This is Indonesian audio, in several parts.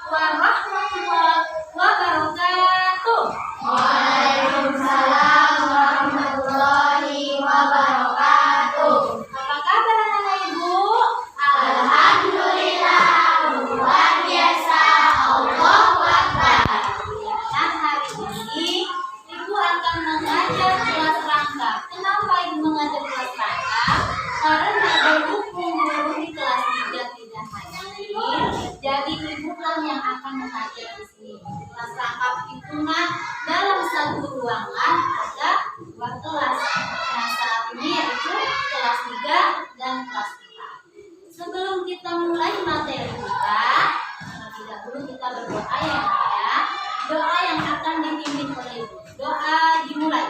warahmatullahi wabarakatuh. Waalaikumsalam warahmatullahi wabarakatuh. Apa kabar anak-anak Ibu? Alhamdulillah, luar biasa. Allahu Akbar. Nah, hari ini Ibu akan mengajar kelas rangkap. Kenapa Ibu mengajar kelas rangkap? Karena berhubung guru di kelas 3 tidak hadir, jadi Ibu yang akan mengajar di sini. Kelas rangkap itu dalam satu ruangan ada 2 kelas. Nah, saat ini yaitu kelas 3 dan kelas 4. Sebelum kita mulai materi kita, terlebih dahulu kita berdoa ya. Doa yang akan dipimpin oleh Ibu. Doa dimulai.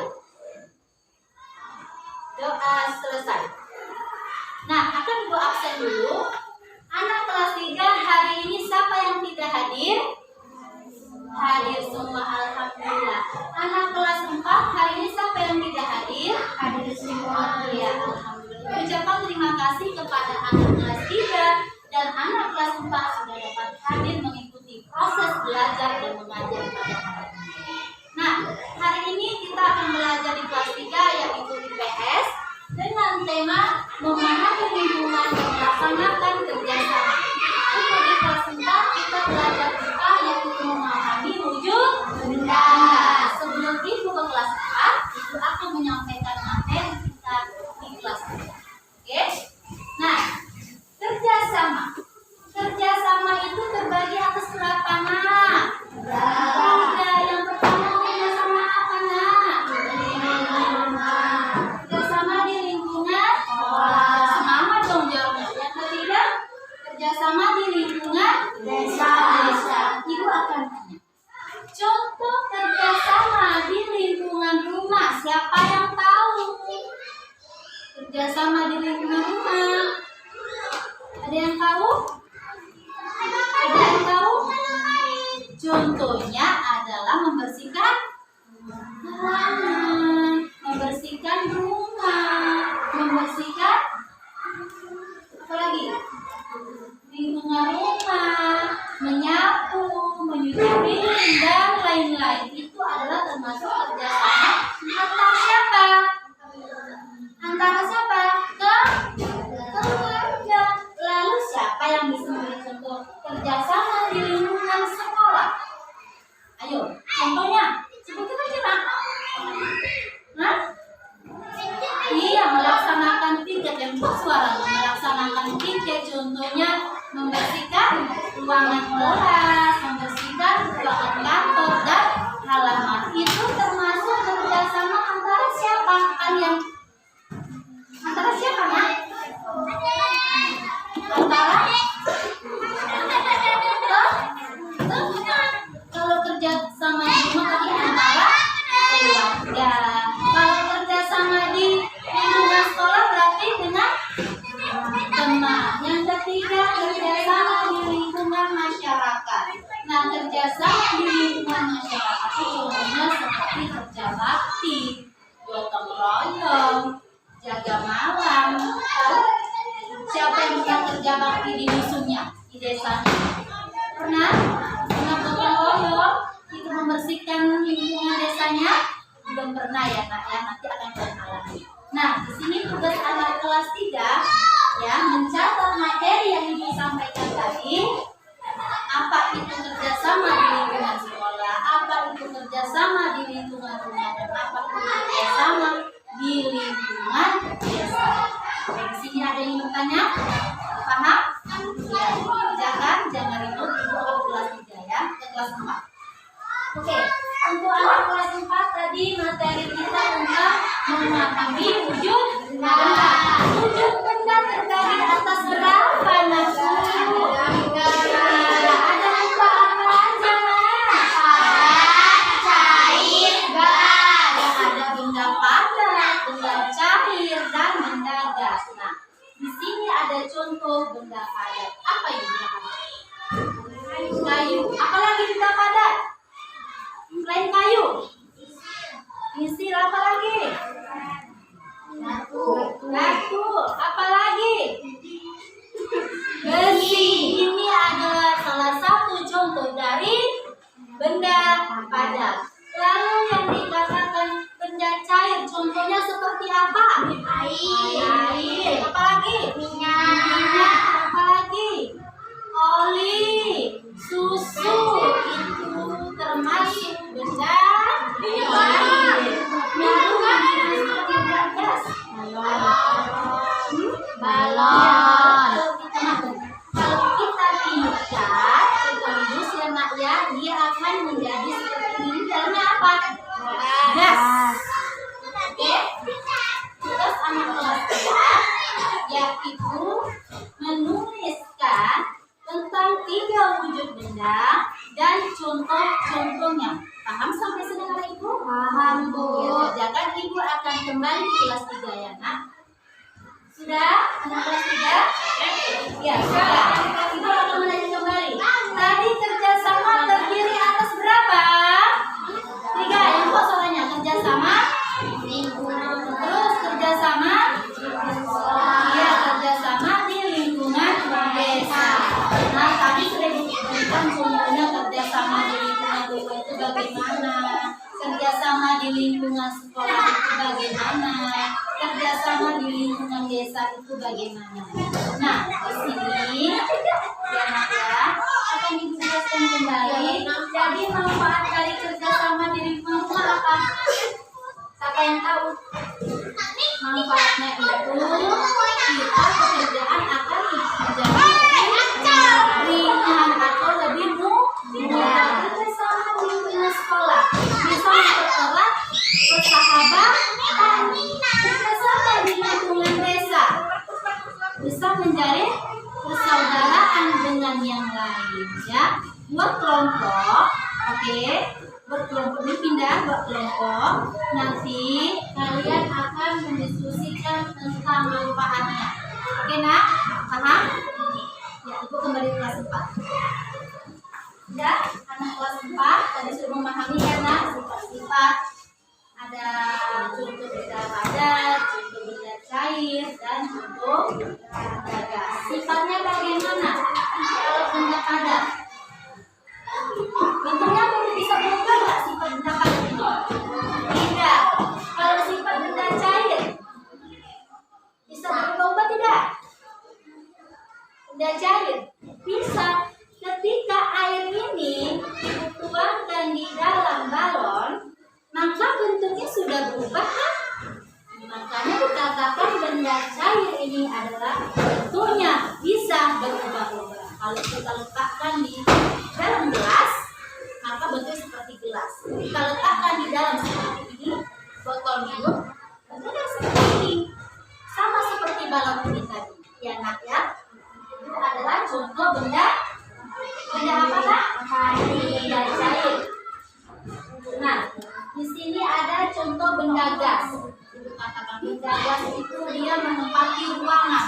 Doa selesai. Nah, akan Ibu absen dulu. Anak kelas 3 hari ini siapa yang tidak hadir? Hadir semua, alhamdulillah. Anak kelas 4 hari ini siapa yang tidak hadir? Hadir semua. Ya, alhamdulillah. Ucapan terima kasih kepada anak kelas 3 dan anak kelas 4 sudah dapat hadir mengikuti proses belajar dan mengajar pada hari ini. Nah, hari ini kita akan belajar di kelas 3 yaitu IPS dengan tema memahami lingkungan dan melaksanakan kerjasama. Untuk di kelas 4 kita belajar IPA yaitu memahami wujud benda. Sebelum Ibu ke kelas 4, Ibu akan menyampaikan materi kita di kelas 3. Oke? Nah, kerjasama. Kerjasama itu terbagi atas berapa, Nak? Tiga. Yang pertama kerjasama apa, Nak? Kerjasama di lingkungan. Semangat dong jawabnya. Yang ketiga, kerjasama di lingkungan desa. Ibu akan tanya. Contoh kerjasama di lingkungan rumah. Siapa yang tahu? Kerjasama di lingkungan rumah. Ada yang tahu? Ada yang tahu? Contohnya adalah membersihkan halaman, membersihkan rumah, membersihkan apa lagi? Lingkungan rumah, menyapu, menyuci piring dan lain-lain. Itu adalah termasuk kerjasama antara siapa? Antara siapa? Keluarga. Lalu siapa yang bisa memberi contoh kerjasama di lingkungan sekolah? Ayo, contohnya sebutkan aja, Nak. Hah? Iya, melaksanakan piket yang bersuara, melaksanakan piket. Contohnya membersihkan ruangan kelas, membersihkan ruangan kantor dan halaman. Itu termasuk kerjasama antara siapa? Kalian? Antara siapa, Nak? Antara? Kalau kerja sama di rumah tadi antara keluarga. Kalau kerja sama di lingkungan sekolah berarti dengan teman. Yang ketiga kerjasama di lingkungan masyarakat. Nah, kerjasama di lingkungan masyarakat itu contohnya seperti kerja bakti, gotong royong, jaga malam. Lalu siapa yang pernah kerja bakti di dusunnya, di desanya? Pernah? Pernah gotong royong? Itu membersihkan lingkungan desanya? Belum pernah ya, Nak, ya, nanti akan kita alami. Nah, di sini tugas anak kelas 3 ya, mencatat materi yang Ibu sampaikan tadi. Apa itu kerjasama di lingkungan sekolah, apa itu kerjasama di lingkungan rumah, dan apa itu kerjasama di lingkungan desa. Di sini ada yang bertanya? Paham? Ya, jangan ribut. Ibu akan kelas 3 ya, ke kelas 4. Oke, untuk anak kelas 4 tadi materi kita tentang memahami wujud benda. Wujud benda terbagi atas berapa, Nak? Ada lupa apa aja, Nak? Cair, gas. Ada benda padat, benda cair, dan benda gas. Nah, di sini ada contoh benda padat. Apa itu benda padat? Kayu. Apalagi benda padat? Selain kayu, pensil apa lagi? Batu. Apa lagi? Besi. Ini adalah salah satu contoh Air. Apa lagi? Minyak. Apa lagi? Oli, susu itu termasuk benda air. Minuman tidak gas. Balon. Kalau kita tiupkan sekaligus ya nak ya, dia akan menjadi seperti ini. Dalamnya apa? Gas. Oke. Terus anak kelas 3 yaitu menuliskan tentang 3 wujud benda dan contoh-contohnya. Paham sampai sini anak ibu? Paham, Bu. Ya, kerjakan. Ibu akan kembali ke kelas 3 ya nak. Sudah? Anak kelas 3? Ya, sudah. Ibu akan menanya kembali. Tadi kerjasama terdiri atas berapa? 3. Yang kok suaranya kerjasama? Terus kerjasama? Iya, kerjasama di lingkungan desa. Nah, tadi sudah disebutkan contohnya kerjasama di lingkungan desa itu bagaimana, kerjasama di lingkungan sekolah itu bagaimana, kerjasama di lingkungan desa itu bagaimana. Nah, di sini ya nak ya akan dijelaskan kembali. Jadi manfaat dari kerjasama di lingkungan rumah apa? Siapa yang tahu? Manfaatnya itu kita pekerjaan akan menjadi ringan atau lebih mudah. Kerjasama di lingkungan sekolah bisa mempererat persahabatan. Kerjasama di lingkungan desa bisa menjadi persaudaraan dengan yang lain ya. Buat kelompok, oke. Buat kelompok ini pindah buat kelompok. Nanti kalian akan mendiskusikan tentang manfaatnya. Oke nak? Paham? Ya, ibu kembali ke kelas 4. Ya, anak kelas 4 tadi sudah memahami ya nak sifat-sifat. Ada contoh benda padat, contoh benda cair, dan contoh benda gas. Sifatnya bagaimana? Kalau benda padat, bentuknya bisa berubah nggak sifat benda padat itu? Tidak. Kalau sifat benda cair, bisa berubah tidak? Benda cair bisa. Ketika air ini dituangkan di dalam balon, maka bentuknya sudah berubah kan? Makanya dikatakan benda cair ini adalah bentuknya bisa berubah-ubah. Kalau kita letakkan di dalam gelas, maka bentuknya seperti gelas. Kita letakkan di dalam seperti ini, botol minum, bentuknya seperti ini. Sama seperti balon ini tadi. Ya nak ya. Itu adalah contoh benda apa nak? Benda cair. Nah, di sini ada contoh benda gas. Katakan benda gas itu dia menempati ruangan.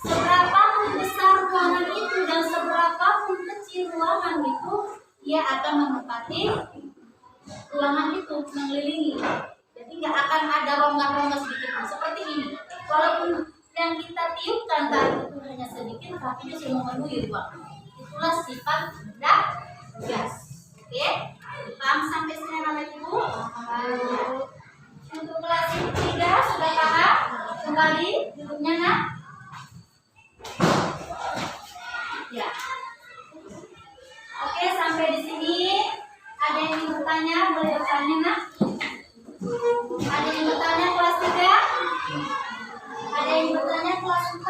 Seberapapun besar ruangan itu dan seberapapun kecil ruangan itu, dia akan menempati ruangan itu, mengelilingi. Jadi nggak akan ada rongga-rongga sedikit pun. Seperti ini. Walaupun yang kita tiupkan tadi itu hanya sedikit, tapi dia sudah memenuhi ruangan. Itulah sifat benda gas. Oke? Paham sampai sini anak ibu? Untuk kelas 3 sudah paham? Kembali duduknya nak? Ya. Oke, sampai di sini ada yang ingin bertanya? Boleh bertanya nak? Ada yang bertanya kelas 3? Ada yang bertanya kelas 4?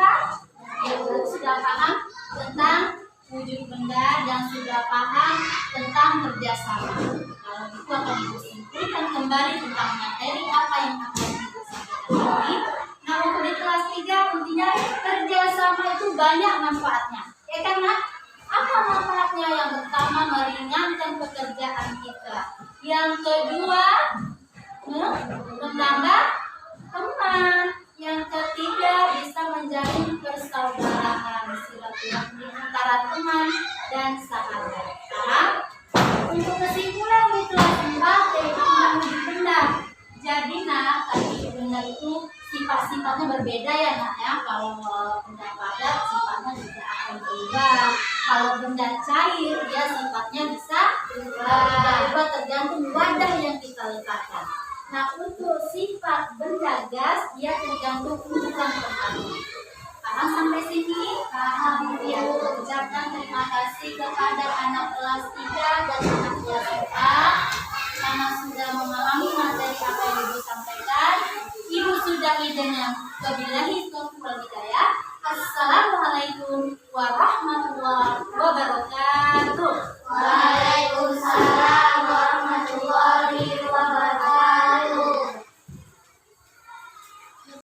Ya, sudah paham tentang wujud benda dan sudah paham tentang kerjasama. Kalau itu akan ibu simpulkan kembali tentang materi apa yang akan ibu sampaikan tadi. Nah, untuk di kelas 3 intinya kerjasama itu banyak manfaatnya. Ya kan nak? Apa manfaatnya? Yang pertama meringankan pekerjaan kita. Yang kedua menambah teman. Yang ketiga bisa menjalin persaudaraan, silaturahmi antara teman dan sahabat. Paham? Untuk kesimpulan di kelas 4 yaitu tentang wujud benda. Jadi nak, tadi benda itu sifat-sifatnya berbeda ya nak ya. Kalau benda padat sifatnya juga akan berubah. Kalau benda cair dia sifatnya bisa berubah tergantung wadah yang kita letakkan. Nah, untuk sifat benda gas dia tergantung ukuran tempatnya. Paham sampai sini? Paham ya. Ucapkan terima kasih kepada anak kelas 3 dan anak kelas 4 karena sudah memahami materi apa yang Ibu sampaikan. Ibu sudahi dengan wabillahi taufiq wal hidayah. Assalamualaikum warahmatullahi wabarakatuh.